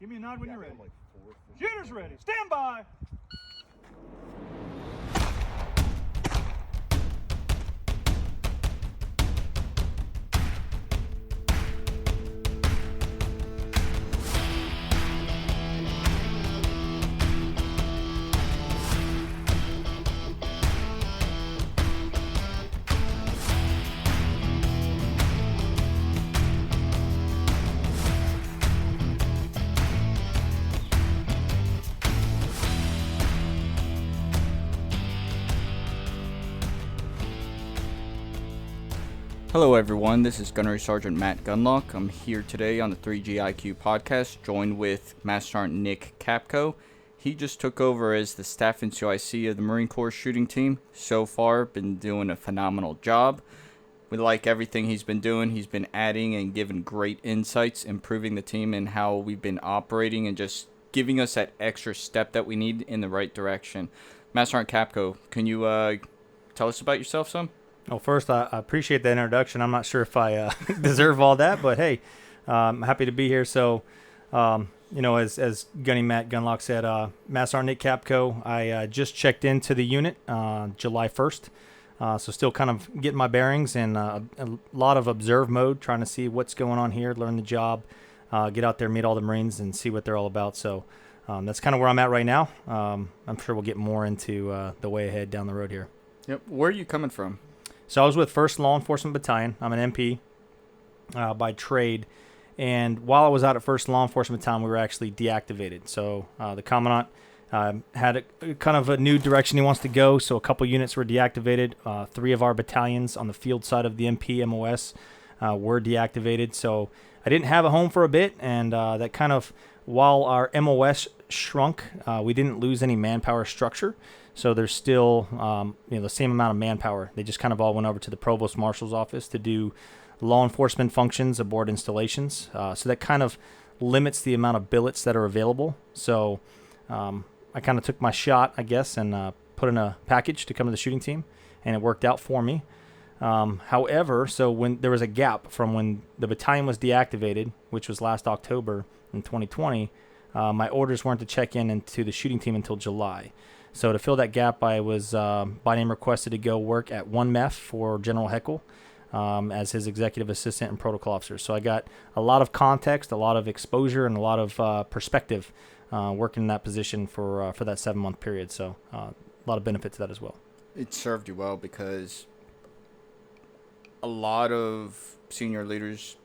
Give me a nod when you're ready. Like Shooter's ready. Stand by. Hello everyone, this is GySgt Matt Gundlach. I'm here today on the 3GIQ podcast, joined with Master Sergeant Nick Capko. He just took over as the Staff NCOIC of the Marine Corps shooting team. So far, been doing a phenomenal job. We like everything he's been doing. He's been adding and giving great insights, improving the team and how we've been operating and just giving us that extra step that we need in the right direction. Master Sergeant Capko, can you tell us about yourself some? Well, first, I appreciate that introduction. I'm not sure if I deserve all that, but hey, I'm happy to be here. So, as Gunny Matt Gundlach said, Master Sergeant Nick Capko, I just checked into the unit July 1st. So still kind of getting my bearings and a lot of observe mode, trying to see what's going on here, learn the job, get out there, meet all the Marines, and see what they're all about. So that's kind of where I'm at right now. I'm sure we'll get more into the way ahead down the road here. Yep. Where are you coming from? So I was with 1st Law Enforcement Battalion. I'm an MP by trade. And while I was out at 1st Law Enforcement Battalion, we were actually deactivated. So the Commandant had a kind of a new direction he wants to go. So a couple units were deactivated. 3 of our battalions on the field side of the MP MOS were deactivated. So I didn't have a home for a bit. And that kind of, while our MOS shrunk, we didn't lose any manpower structure. So there's still, the same amount of manpower. They just kind of all went over to the Provost Marshal's office to do law enforcement functions aboard installations. So that kind of limits the amount of billets that are available. So I kind of took my shot, I guess, and put in a package to come to the shooting team, and it worked out for me. However, so when there was a gap from when the battalion was deactivated, which was last October in 2020, my orders weren't to check in into the shooting team until July. So to fill that gap, I was by name requested to go work at 1 MEF for General Heckel as his executive assistant and protocol officer. So I got a lot of context, a lot of exposure, and a lot of perspective working in that position for that 7-month period. So a lot of benefit to that as well. It served you well because a lot of senior leaders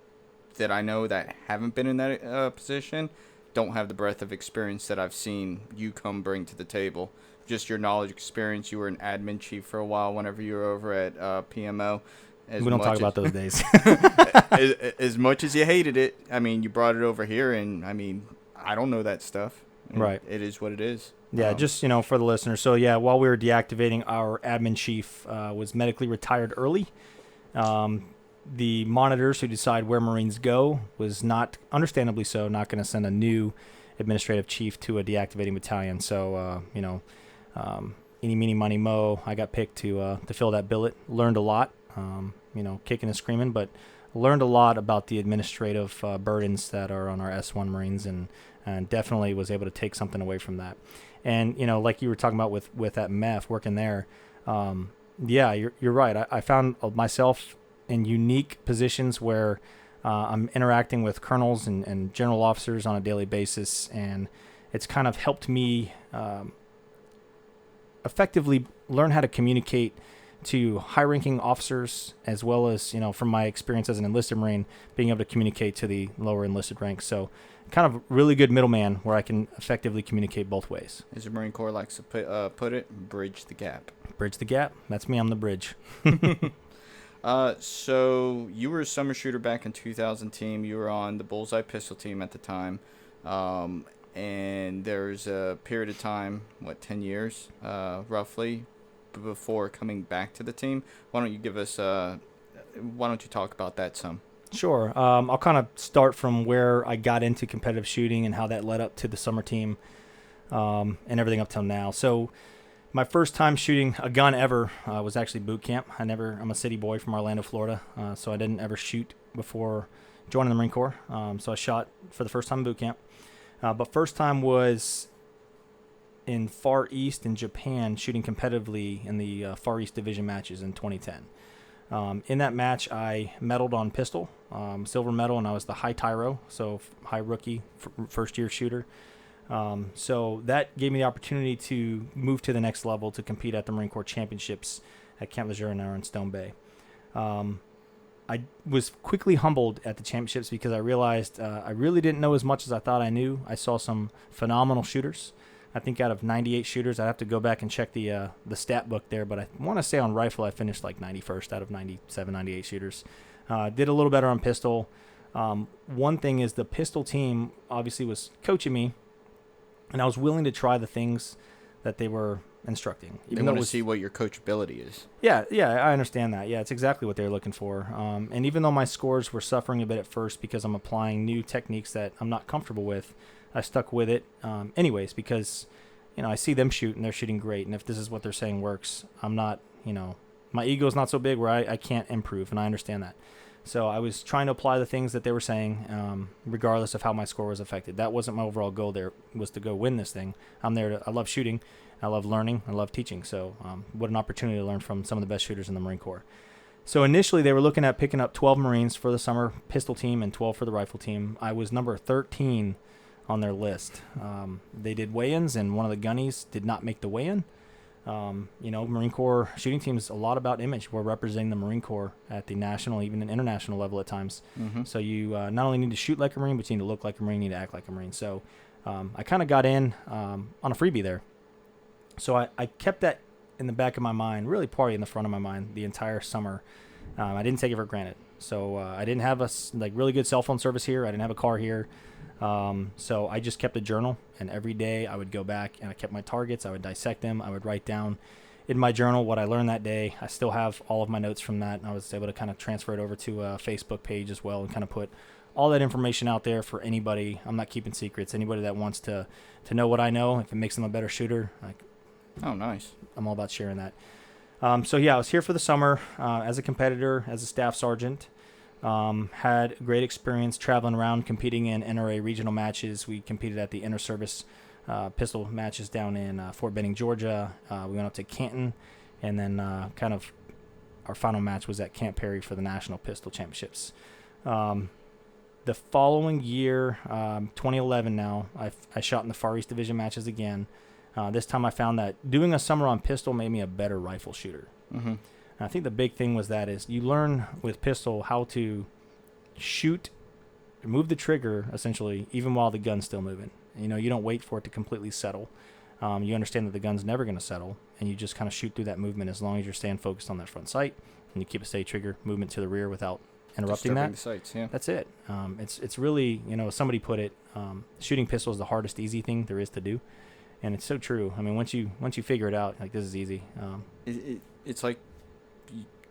that I know that haven't been in that position don't have the breadth of experience that I've seen you come bring to the table. Just your knowledge, experience. You were an admin chief for a while whenever you were over at PMO. We don't talk about those days. as much as you hated it, I mean, you brought it over here, and I mean, I don't know that stuff. Right. It is what it is. Yeah, just, for the listeners. So, yeah, while we were deactivating, our admin chief was medically retired early. The monitors who decide where Marines go was not, understandably so, not going to send a new administrative chief to a deactivating battalion. So, eeny, meeny, miny, mo, I got picked to fill that billet. Learned a lot, kicking and screaming, but learned a lot about the administrative burdens that are on our S1 Marines, and definitely was able to take something away from that. And, like you were talking about with that MEF working there, yeah, you're right. I found myself in unique positions where I'm interacting with colonels and general officers on a daily basis, and it's kind of helped me effectively learn how to communicate to high-ranking officers, as well as, from my experience as an enlisted Marine, being able to communicate to the lower enlisted ranks. So kind of really good middleman where I can effectively communicate both ways. As the Marine Corps likes to put it, bridge the gap. Bridge the gap. That's me. I'm the bridge. So you were a summer shooter back in 2000 team. You were on the Bullseye pistol team at the time. And there's a period of time, 10 years, roughly, before coming back to the team. Why don't you talk about that some? Sure. I'll kind of start from where I got into competitive shooting and how that led up to the summer team, and everything up till now. So my first time shooting a gun ever was actually boot camp. I'm a city boy from Orlando, Florida, so I didn't ever shoot before joining the Marine Corps. So I shot for the first time in boot camp. But first time was in Far East in Japan, shooting competitively in the Far East Division matches in 2010. In that match, I medaled on pistol, silver medal, and I was the high tyro, so high rookie, first-year shooter. So that gave me the opportunity to move to the next level to compete at the Marine Corps Championships at Camp Lejeune in Stone Bay. I was quickly humbled at the championships because I realized I really didn't know as much as I thought I knew. I saw some phenomenal shooters. I think out of 98 shooters, I'd have to go back and check the stat book there, but I want to say on rifle I finished like 91st out of 97, 98 shooters. Did a little better on pistol. One thing is the pistol team obviously was coaching me, and I was willing to try the things that they were instructing. They want to see what your coachability is. Yeah, I understand that. Yeah, it's exactly what they're looking for. And even though my scores were suffering a bit at first because I'm applying new techniques that I'm not comfortable with, I stuck with it anyways because, I see them shoot and they're shooting great. And if this is what they're saying works, I'm not, my ego is not so big where I can't improve, and I understand that. So I was trying to apply the things that they were saying, regardless of how my score was affected. That wasn't my overall goal there, was to go win this thing. I love shooting, I love learning, I love teaching. So what an opportunity to learn from some of the best shooters in the Marine Corps. So initially they were looking at picking up 12 Marines for the summer pistol team and 12 for the rifle team. I was number 13 on their list. They did weigh-ins, and one of the gunnies did not make the weigh-in. Marine Corps shooting teams, a lot about image. We're representing the Marine Corps at the national, even an international level at times. Mm-hmm. So you not only need to shoot like a Marine, but you need to look like a Marine, you need to act like a Marine. So I kind of got in on a freebie there. So I kept that in the back of my mind, really probably in the front of my mind the entire summer. I didn't take it for granted. So I didn't have a really good cell phone service here. I didn't have a car here. So I just kept a journal, and every day I would go back and I kept my targets. I would dissect them. I would write down in my journal what I learned that day. I still have all of my notes from that, and I was able to kind of transfer it over to a Facebook page as well and kind of put all that information out there for anybody. I'm not keeping secrets. Anybody that wants to know what I know, if it makes them a better shooter, oh, nice. I'm all about sharing that. I was here for the summer as a competitor, as a staff sergeant. Had a great experience traveling around, competing in NRA regional matches. We competed at the inter-service pistol matches down in Fort Benning, Georgia. We went up to Canton, and then our final match was at Camp Perry for the National Pistol Championships. The following year, 2011 now, I shot in the Far East Division matches again. This time I found that doing a summer on pistol made me a better rifle shooter. Mm-hmm. I think the big thing was that is you learn with pistol how to shoot, move the trigger, essentially, even while the gun's still moving. You don't wait for it to completely settle. You understand that the gun's never going to settle, and you just kind of shoot through that movement as long as you're staying focused on that front sight, and you keep a steady trigger movement to the rear without interrupting that. The sights, yeah. That's it. It's really, somebody put it, shooting pistol is the hardest easy thing there is to do, and it's so true. I mean, once you figure it out, this is easy. It's like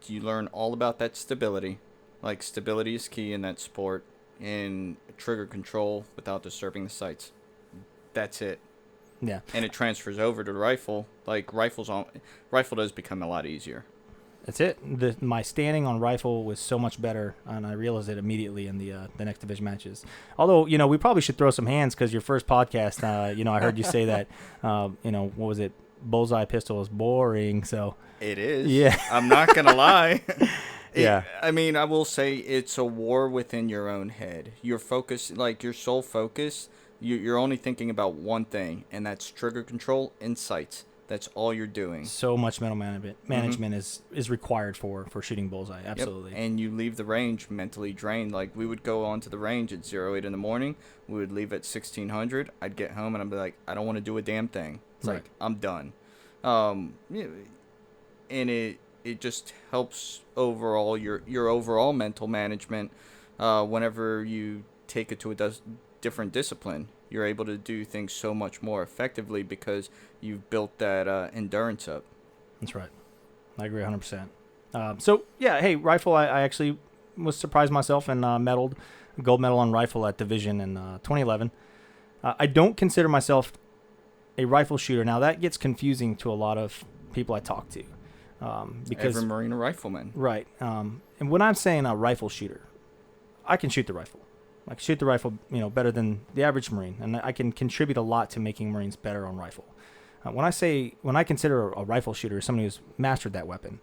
you learn all about that stability. Like, stability is key in that sport, and trigger control without disturbing the sights. That's it. Yeah. And it transfers over to rifle. Like, rifle does become a lot easier. That's it. My standing on rifle was so much better, and I realized it immediately in the next division matches. Although, we probably should throw some hands because your first podcast, I heard you say that, what was it? Bullseye pistol is boring, so it is. Yeah. I'm not gonna lie. Yeah. I mean, I will say it's a war within your own head. Your focus, like your sole focus, you're only thinking about one thing, and that's trigger control and sights. That's all you're doing. So much mental management is required for shooting bullseye. Absolutely. Yep. And you leave the range mentally drained. Like, we would go onto the range at 08 in the morning. We would leave at 1600. I'd get home and I'd be like, I don't want to do a damn thing. It's right. Like, I'm done. And it just helps overall your overall mental management. Whenever you take it to a different discipline, you're able to do things so much more effectively because you've built that endurance up. That's right. I agree 100%. Rifle, I actually was surprised myself and medaled, gold medal on rifle at division in 2011. I don't consider myself a rifle shooter. Now, that gets confusing to a lot of people I talk to. Because every Marine a rifleman. Right. And when I'm saying a rifle shooter, I can shoot the rifle. I can shoot the rifle, better than the average Marine, and I can contribute a lot to making Marines better on rifle. When I consider a rifle shooter somebody who's mastered that weapon,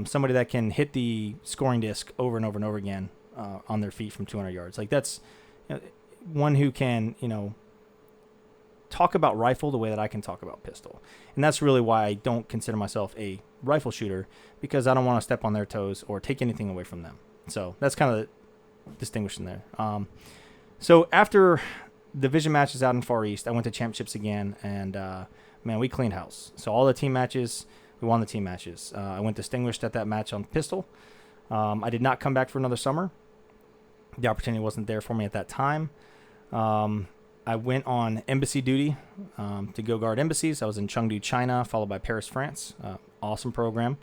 somebody that can hit the scoring disc over and over and over again on their feet from 200 yards, like that's one who can, talk about rifle the way that I can talk about pistol. And that's really why I don't consider myself a rifle shooter, because I don't want to step on their toes or take anything away from them. So that's kind of distinguishing there. So after division matches out in Far East, I went to championships again, and man, we cleaned house. So all the team matches, we won the team matches. I went distinguished at that match on pistol. I did not come back for another summer. The opportunity wasn't there for me at that time. I went on embassy duty to go guard embassies. I was in Chengdu, China, followed by Paris, France. Awesome program.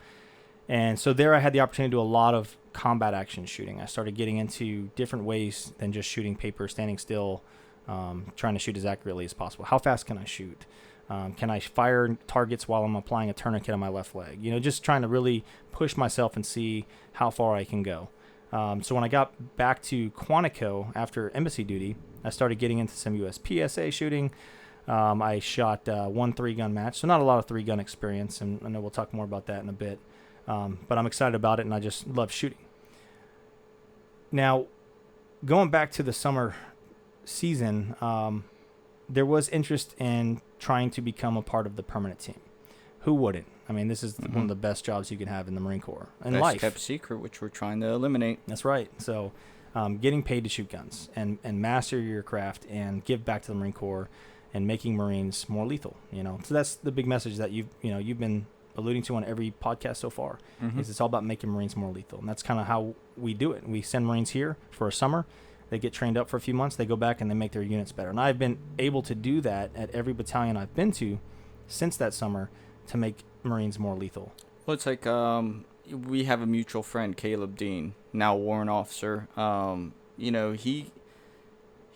And so there I had the opportunity to do a lot of combat action shooting. I started getting into different ways than just shooting paper, standing still, trying to shoot as accurately as possible. How fast can I shoot? Can I fire targets while I'm applying a tourniquet on my left leg? Just trying to really push myself and see how far I can go. So when I got back to Quantico after embassy duty, I started getting into some USPSA shooting. I shot one 3-gun match, so not a lot of 3-gun experience, and I know we'll talk more about that in a bit. But I'm excited about it, and I just love shooting. Now, going back to the summer season, there was interest in trying to become a part of the permanent team. Who wouldn't? I mean, this is one of the best jobs you can have in the Marine Corps and life. Kept secret, which we're trying to eliminate. That's right. So getting paid to shoot guns and master your craft and give back to the Marine Corps and making Marines more lethal. So that's the big message that you've been alluding to on every podcast so far, is it's all about making Marines more lethal. And that's kind of how we do it. We send Marines here for a summer. They get trained up for a few months. They go back and they make their units better. And I've been able to do that at every battalion I've been to since that summer to make Marines more lethal. Well, it's like we have a mutual friend, Caleb Dean, now warrant officer.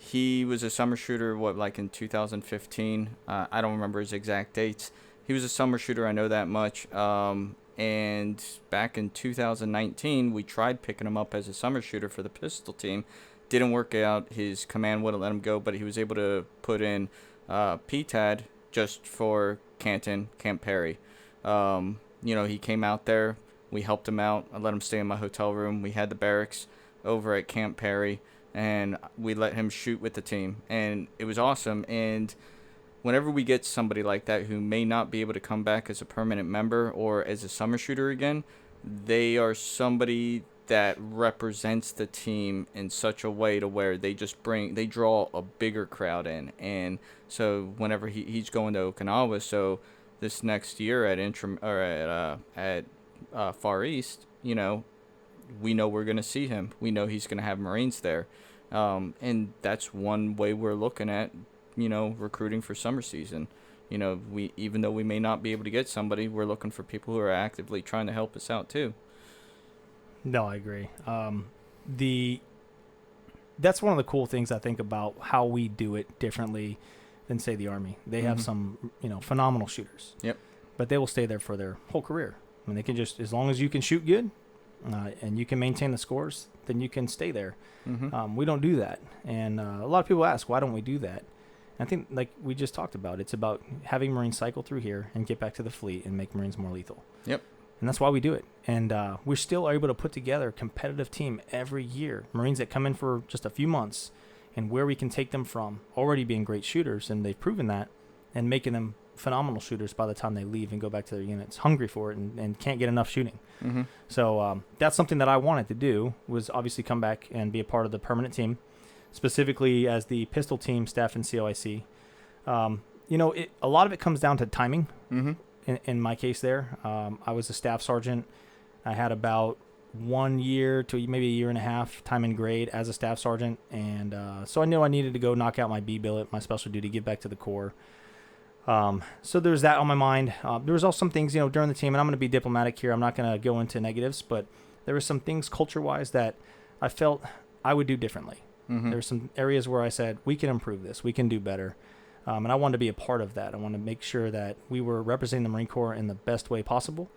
He was a summer shooter, in 2015? I don't remember his exact dates. He was a summer shooter, I know that much. And back in 2019, we tried picking him up as a summer shooter for the pistol team. Didn't work out. His command wouldn't let him go, but he was able to put in PTAD just for Camp Perry. He came out there. We helped him out. I let him stay in my hotel room. We had the barracks over at Camp Perry, and we let him shoot with the team. And it was awesome. And whenever we get somebody like that who may not be able to come back as a permanent member or as a summer shooter again, they are somebody that represents the team in such a way to where they draw a bigger crowd in. And so whenever he's going to Okinawa, so this next year at Far East, we know we're going to see him. We know he's going to have Marines there. And that's one way we're looking at, recruiting for summer season. Even though we may not be able to get somebody, we're looking for people who are actively trying to help us out too. No, I agree. That's one of the cool things I think about how we do it differently than, say, the Army. They have some, phenomenal shooters. Yep. But they will stay there for their whole career. I mean, they can just, as long as you can shoot good and you can maintain the scores, then you can stay there. We don't do that. And a lot of people ask, why don't we do that? And I think, like we just talked about, it's about having Marines cycle through here and get back to the fleet and make Marines more lethal. Yep. And that's why we do it. And we're still able to put together a competitive team every year. Marines that come in for just a few months, and where we can take them from already being great shooters, and they've proven that, and making them phenomenal shooters by the time they leave and go back to their units, hungry for it and can't get enough shooting. So that's something that I wanted to do, was obviously come back and be a part of the permanent team, specifically as the pistol team staff in COIC. A lot of it comes down to timing. In my case there, I was a staff sergeant. I had about 1 year to maybe a year and a half time in grade as a staff sergeant. And so I knew I needed to go knock out my B billet, my special duty, get back to the Corps. So there's that on my mind. There was also some things, during the team, and I'm going to be diplomatic here. I'm not going to go into negatives, but there were some things culture-wise that I felt I would do differently. There were some areas where I said, we can improve this. We can do better. And I wanted to be a part of that. I wanted to make sure that we were representing the Marine Corps in the best way possible.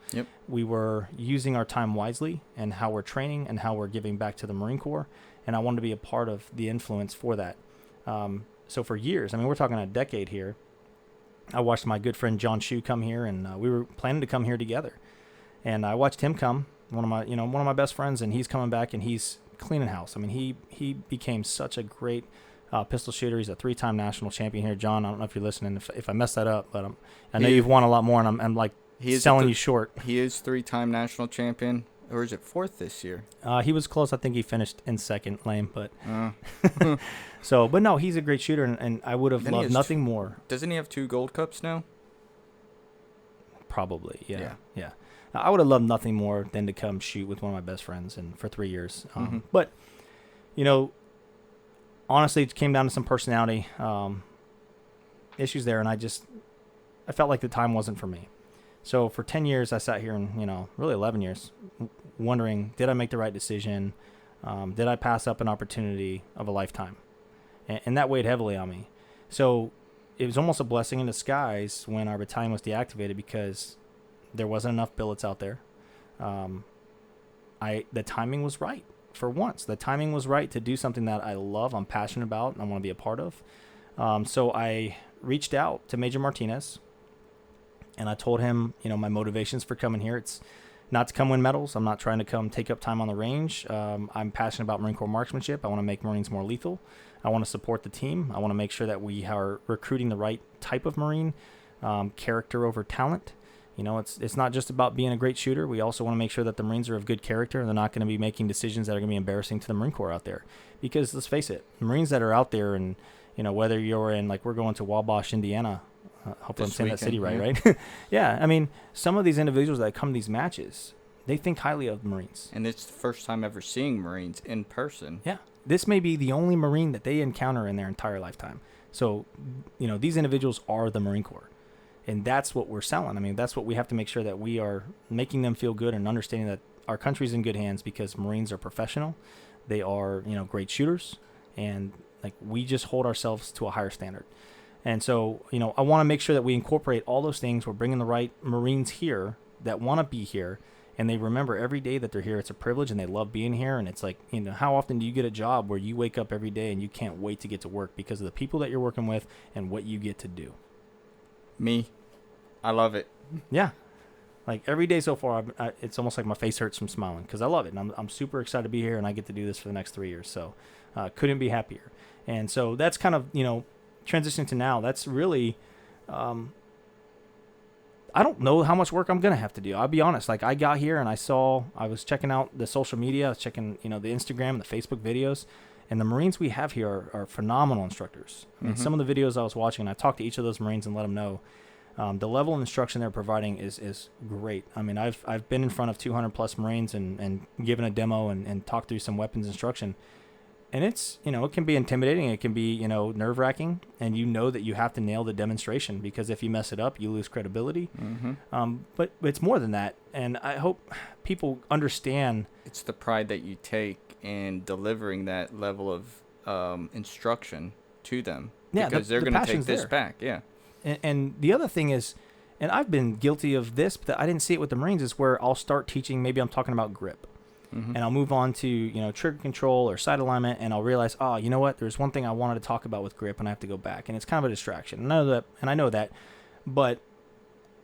We were using our time wisely and how we're training and how we're giving back to the Marine Corps. and I wanted to be a part of the influence for that. So for years, I mean, we're talking a decade here, I watched my good friend John Schoo come here, and we were planning to come here together. And I watched him come, one of my best friends, and he's coming back, and he's cleaning house. I mean, he became such a great pistol shooter. He's a 3-time national champion here. John, I don't know if you're listening, if I messed that up, but I know you've won a lot more, and I'm like selling you short. He is 3-time national champion, or is it 4th this year? He was close. I think he finished in second lane, but but no, he's a great shooter, and I would have loved nothing more. Doesn't he have 2 gold cups now? Probably, yeah. I would have loved nothing more than to come shoot with one of my best friends and for 3 years. But, honestly, it came down to some personality issues there, and I felt like the time wasn't for me. So for 10 years, I sat here and, really 11 years, wondering, did I make the right decision? Did I pass up an opportunity of a lifetime? And that weighed heavily on me. So it was almost a blessing in disguise when our battalion was deactivated, because there wasn't enough billets out there. The timing was right for once. The timing was right to do something that I love, I'm passionate about, and I want to be a part of. So I reached out to Major Martinez, and I told him, my motivations for coming here. It's not to come win medals. I'm not trying to come take up time on the range. I'm passionate about Marine Corps marksmanship. I want to make Marines more lethal. I want to support the team. I want to make sure that we are recruiting the right type of Marine, character over talent. It's not just about being a great shooter. We also want to make sure that the Marines are of good character, and they're not going to be making decisions that are going to be embarrassing to the Marine Corps out there. Because let's face it, Marines that are out there, and whether you're in, like, we're going to Wabash, Indiana. Hopefully I'm saying that city right? Yeah, I mean, some of these individuals that come to these matches, they think highly of Marines. And it's the first time ever seeing Marines in person. Yeah, this may be the only Marine that they encounter in their entire lifetime. So, these individuals are the Marine Corps. And that's what we're selling. I mean, that's what we have to make sure that we are making them feel good and understanding that our country's in good hands, because Marines are professional. They are, great shooters. And, we just hold ourselves to a higher standard. And so, I want to make sure that we incorporate all those things. We're bringing the right Marines here that want to be here, and they remember every day that they're here. It's a privilege, and they love being here. And it's like, how often do you get a job where you wake up every day and you can't wait to get to work because of the people that you're working with and what you get to do? Me. I love it. Yeah. Like, every day so far, it's almost like my face hurts from smiling, because I love it. And I'm super excited to be here, and I get to do this for the next 3 years. So couldn't be happier. And so that's kind of, transitioning to now, that's really, I don't know how much work I'm going to have to do. I'll be honest. Like, I got here and I was checking out the social media, I was checking, the Instagram and the Facebook videos, and the Marines we have here are phenomenal instructors. I mean, some of the videos I was watching, I talked to each of those Marines and let them know, the level of instruction they're providing is great. I mean, I've been in front of 200 plus Marines and given a demo and talked through some weapons instruction. And it's, it can be intimidating. It can be, nerve-wracking. And that you have to nail the demonstration, because if you mess it up, you lose credibility. But it's more than that. And I hope people understand. It's the pride that you take in delivering that level of instruction to them. Yeah, because they're going to take this back. Yeah. And the other thing is, and I've been guilty of this, but I didn't see it with the Marines, is where I'll start teaching, maybe I'm talking about grip. And I'll move on to, trigger control or sight alignment, and I'll realize, you know what? There's one thing I wanted to talk about with grip, and I have to go back, and it's kind of a distraction. I know that, but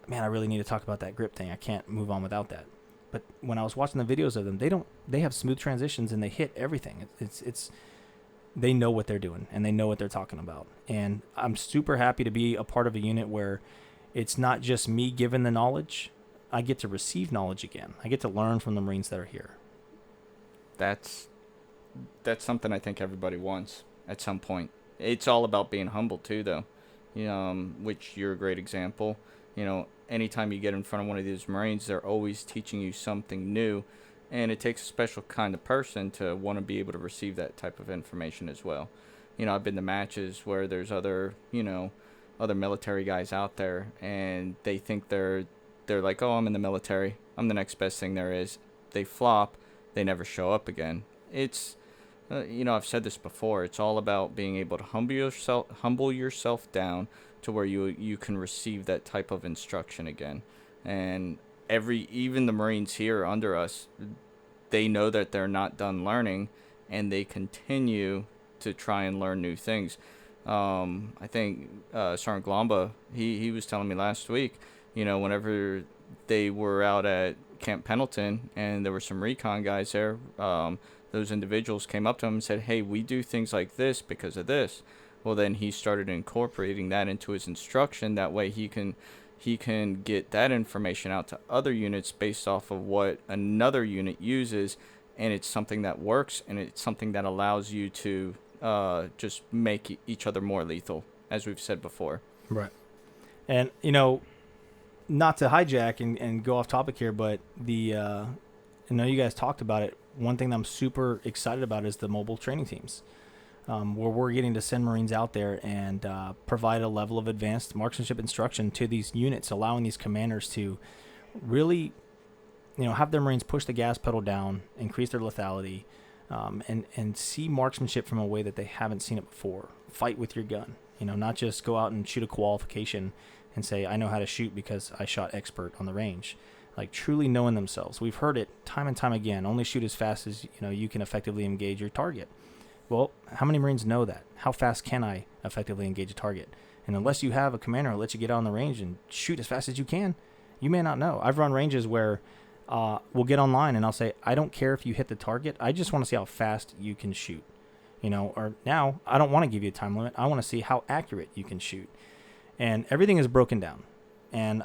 man, I really need to talk about that grip thing. I can't move on without that. But when I was watching the videos of them, they have smooth transitions, and they hit everything. They know what they're doing, and they know what they're talking about. And I'm super happy to be a part of a unit where it's not just me giving the knowledge. I get to receive knowledge again. I get to learn from the Marines that are here. That's something I think everybody wants at some point. It's all about being humble too, though. Which you're a great example. Anytime you get in front of one of these Marines, they're always teaching you something new, and it takes a special kind of person to want to be able to receive that type of information as well. I've been to matches where there's other military guys out there, and they think they're like, oh, I'm in the military, I'm the next best thing there is. They flop. They never show up again. It's, I've said this before. It's all about being able to humble yourself down to where you can receive that type of instruction again. And even the Marines here under us, they know that they're not done learning, and they continue to try and learn new things. I think Sergeant Glomba, he was telling me last week, whenever they were out at Camp Pendleton and there were some recon guys there, those individuals came up to him and said, hey, we do things like this because of this. Well, then he started incorporating that into his instruction. That way he can get that information out to other units based off of what another unit uses, and it's something that works, and it's something that allows you to just make each other more lethal, as we've said before. Right. And, not to hijack and go off topic here, but you guys talked about it. One thing that I'm super excited about is the mobile training teams, where we're getting to send Marines out there and provide a level of advanced marksmanship instruction to these units, allowing these commanders to really, have their Marines push the gas pedal down, increase their lethality, and see marksmanship from a way that they haven't seen it before. Fight with your gun, not just go out and shoot a qualification and say, I know how to shoot because I shot expert on the range. Like truly knowing themselves. We've heard it time and time again. Only shoot as fast as you can effectively engage your target. Well, how many Marines know that? How fast can I effectively engage a target? And unless you have a commander who lets you get out on the range and shoot as fast as you can, you may not know. I've run ranges where we'll get online and I'll say, I don't care if you hit the target. I just want to see how fast you can shoot. Or now I don't want to give you a time limit. I want to see how accurate you can shoot. And everything is broken down. And,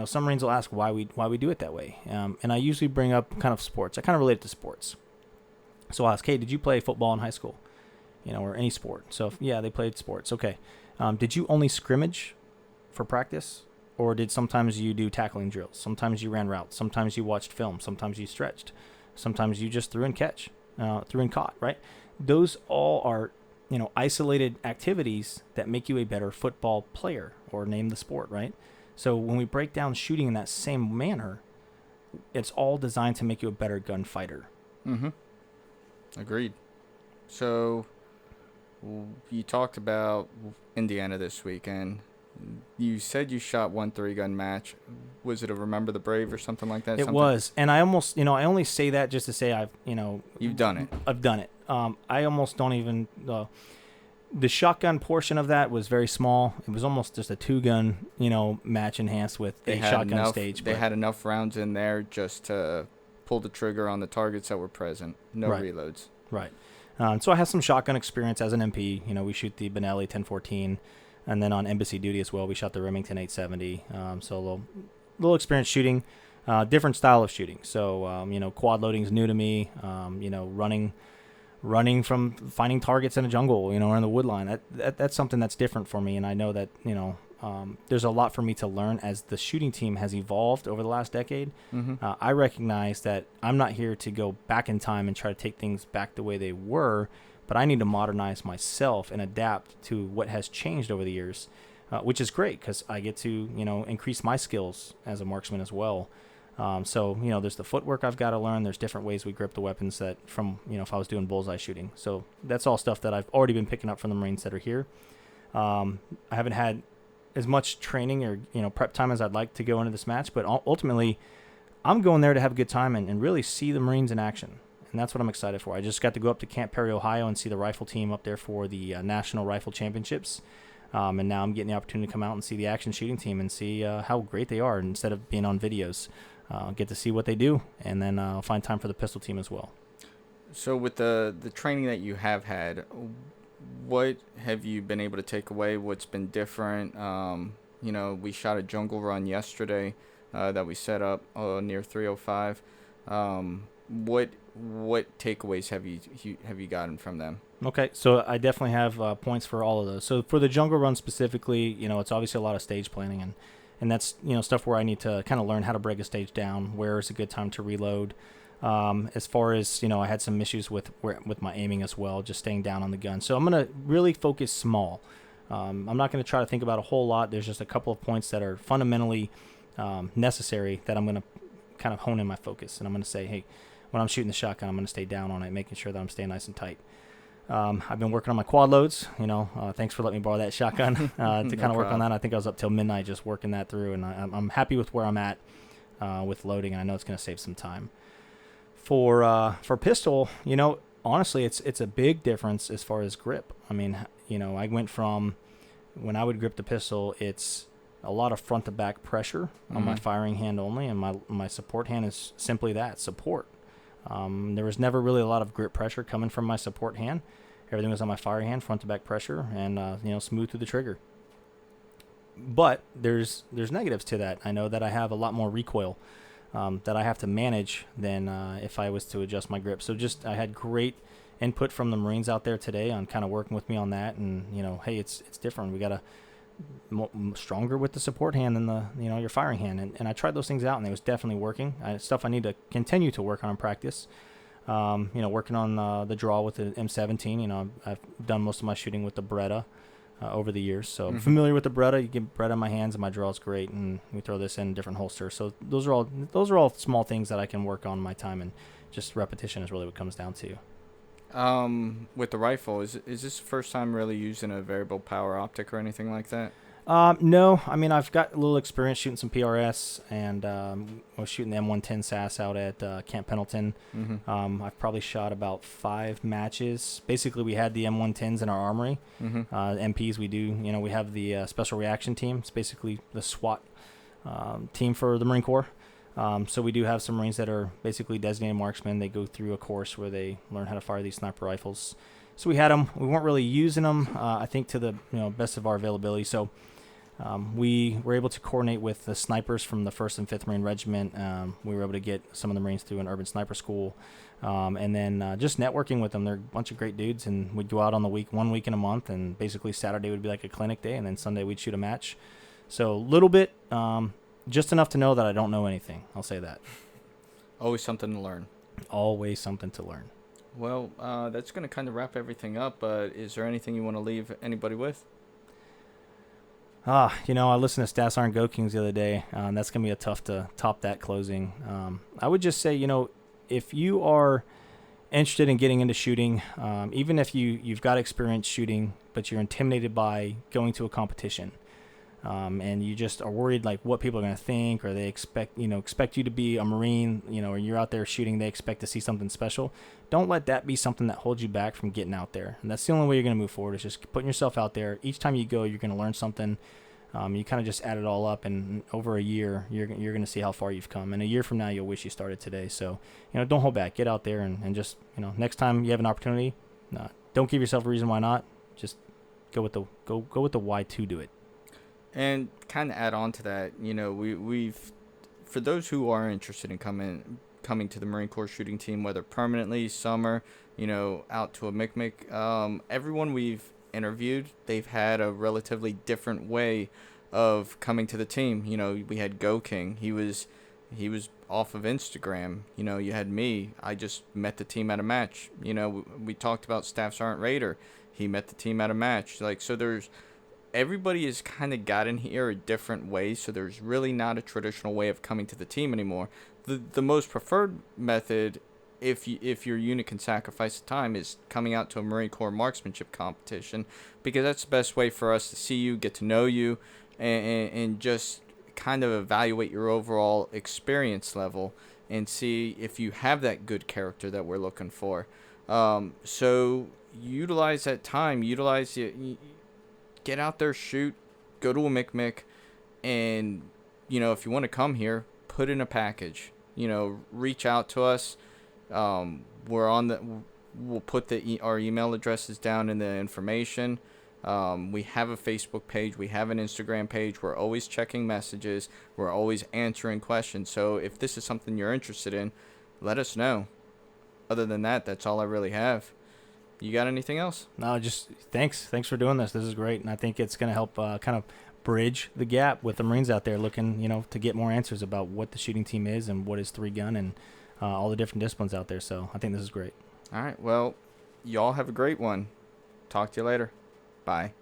some Marines will ask why we do it that way. And I usually bring up kind of sports. I kind of relate it to sports. So I'll ask, hey, did you play football in high school? Or any sport. So, yeah, they played sports. Okay. Did you only scrimmage for practice? Or did sometimes you do tackling drills? Sometimes you ran routes. Sometimes you watched film. Sometimes you stretched. Sometimes you just threw and caught, right? Those all are, isolated activities that make you a better football player, or name the sport, right? So when we break down shooting in that same manner, it's all designed to make you a better gunfighter. Mm-hmm. Agreed. So you talked about Indiana this weekend. You said you shot 1 3-gun match. Was it a Remember the Brave or something like that? It was. And I almost, I only say that just to say I've, You've done it. I've done it. I almost don't even... the shotgun portion of that was very small. It was almost just a 2-gun, match enhanced with a shotgun stage. They had enough rounds in there just to pull the trigger on the targets that were present. No reloads. Right. So I have some shotgun experience as an MP. We shoot the Benelli 1014, and then on embassy duty as well, we shot the Remington 870. So a little experience shooting, different style of shooting. So, quad loading is new to me. Running from finding targets in a jungle, or in the woodline. That's something that's different for me. And I know that, there's a lot for me to learn as the shooting team has evolved over the last decade. Mm-hmm. I recognize that I'm not here to go back in time and try to take things back the way they were, but I need to modernize myself and adapt to what has changed over the years, which is great because I get to, increase my skills as a marksman as well. So, there's the footwork I've got to learn. There's different ways we grip the weapons that from, if I was doing bullseye shooting. So that's all stuff that I've already been picking up from the Marines that are here. I haven't had as much training or, prep time as I'd like to go into this match, but ultimately I'm going there to have a good time and really see the Marines in action. And that's what I'm excited for. I just got to go up to Camp Perry, Ohio and see the rifle team up there for the National Rifle Championships. And now I'm getting the opportunity to come out and see the action shooting team and see how great they are instead of being on videos. Get to see what they do, and then I'll find time for the pistol team as well. So with the training that you have had, what have you been able to take away? What's been different? We shot a jungle run yesterday that we set up near 305. What takeaways have you gotten from them? Okay, so I definitely have points for all of those. So for the jungle run specifically, it's obviously a lot of stage planning, and that's stuff where I need to kind of learn how to break a stage down. Where is a good time to reload? As far as I had some issues with my aiming as well, just staying down on the gun. So I'm gonna really focus small. I'm not gonna try to think about a whole lot. There's just a couple of points that are fundamentally necessary that I'm gonna kind of hone in my focus, and I'm gonna say, hey, when I'm shooting the shotgun, I'm gonna stay down on it, making sure that I'm staying nice and tight. I've been working on my quad loads. Thanks for letting me borrow that shotgun to kind of work on that. I think I was up till midnight just working that through, and I'm happy with where I'm at with loading, and I know it's going to save some time. For pistol, honestly, it's a big difference as far as grip. I mean, I went from when I would grip the pistol, it's a lot of front to back pressure on my firing hand only, and my support hand is simply that, support. There was never really a lot of grip pressure coming from my support hand. Everything was on my firing hand, front to back pressure, and smooth through the trigger. But there's negatives to that. I know that I have a lot more recoil that I have to manage than if I was to adjust my grip. So I had great input from the Marines out there today on kind of working with me on that, and hey, it's different. We gotta stronger with the support hand than the your firing hand, and I tried those things out, and it was definitely working. Stuff I need to continue to work on in practice. Working on the draw with the M17. I've done most of my shooting with the Beretta over the years, so I'm familiar with the Beretta. You get Beretta in my hands, and my draw is great, and we throw this in different holsters. So those are all small things that I can work on in my time, and just repetition is really what it comes down to. With the rifle, is this the first time really using a variable power optic or anything like that? No, I mean, I've got a little experience shooting some PRS, and I was shooting the M110 SAS out at Camp Pendleton. I've probably shot about 5 matches. Basically, we had the M110s in our armory. MPs, we do, we have the Special Reaction Team. It's basically the SWAT team for the Marine Corps. So we do have some Marines that are basically designated marksmen. They go through a course where they learn how to fire these sniper rifles. So we had them. We weren't really using them, I think, to the best of our availability. So we were able to coordinate with the snipers from the 1st and 5th Marine Regiment. We were able to get some of the Marines through an urban sniper school. And then just networking with them. They're a bunch of great dudes. And we'd go out on the 1 week in a month. And basically Saturday would be like a clinic day. And then Sunday we'd shoot a match. So a little bit, just enough to know that I don't know anything. I'll say that. Always something to learn. Always something to learn. Well, that's going to kind of wrap everything up. But is there anything you want to leave anybody with? I listened to Stats Aren't Go Kings the other day. That's going to be tough to top that closing. I would just say, if you are interested in getting into shooting, even if you've got experience shooting, but you're intimidated by going to a competition, and you just are worried like what people are going to think, or they expect you to be a Marine, or you're out there shooting, they expect to see something special. Don't let that be something that holds you back from getting out there. And that's the only way you're going to move forward, is just putting yourself out there. Each time you go, you're going to learn something. You kind of just add it all up, and over a year, you're going to see how far you've come. And a year from now, you'll wish you started today. So, don't hold back. Get out there and just, next time you have an opportunity, don't give yourself a reason why not. Just go with the why to do it. And kind of add on to that, we've for those who are interested in coming to the Marine Corps shooting team, whether permanently, summer, out to a MSgt, everyone we've interviewed, they've had a relatively different way of coming to the team. We had Go King. He was off of Instagram. You had me. I just met the team at a match. We talked about Staff Sergeant Raider. He met the team at a match. So everybody has kind of gotten here a different way, so there's really not a traditional way of coming to the team anymore. The most preferred method, if your unit can sacrifice the time, is coming out to a Marine Corps marksmanship competition, because that's the best way for us to see you, get to know you, and just kind of evaluate your overall experience level and see if you have that good character that we're looking for. So utilize that time, get out there, shoot, go to a MSgt, and if you want to come here, put in a package. Reach out to us. We'll put our email addresses down in the information. We have a Facebook page. We have an Instagram page. We're always checking messages. We're always answering questions. So if this is something you're interested in, let us know. Other than that, that's all I really have. You got anything else? No, just thanks. Thanks for doing this. This is great, and I think it's going to help kind of bridge the gap with the Marines out there looking, to get more answers about what the shooting team is and what is 3-gun and all the different disciplines out there. So I think this is great. All right. Well, y'all have a great one. Talk to you later. Bye.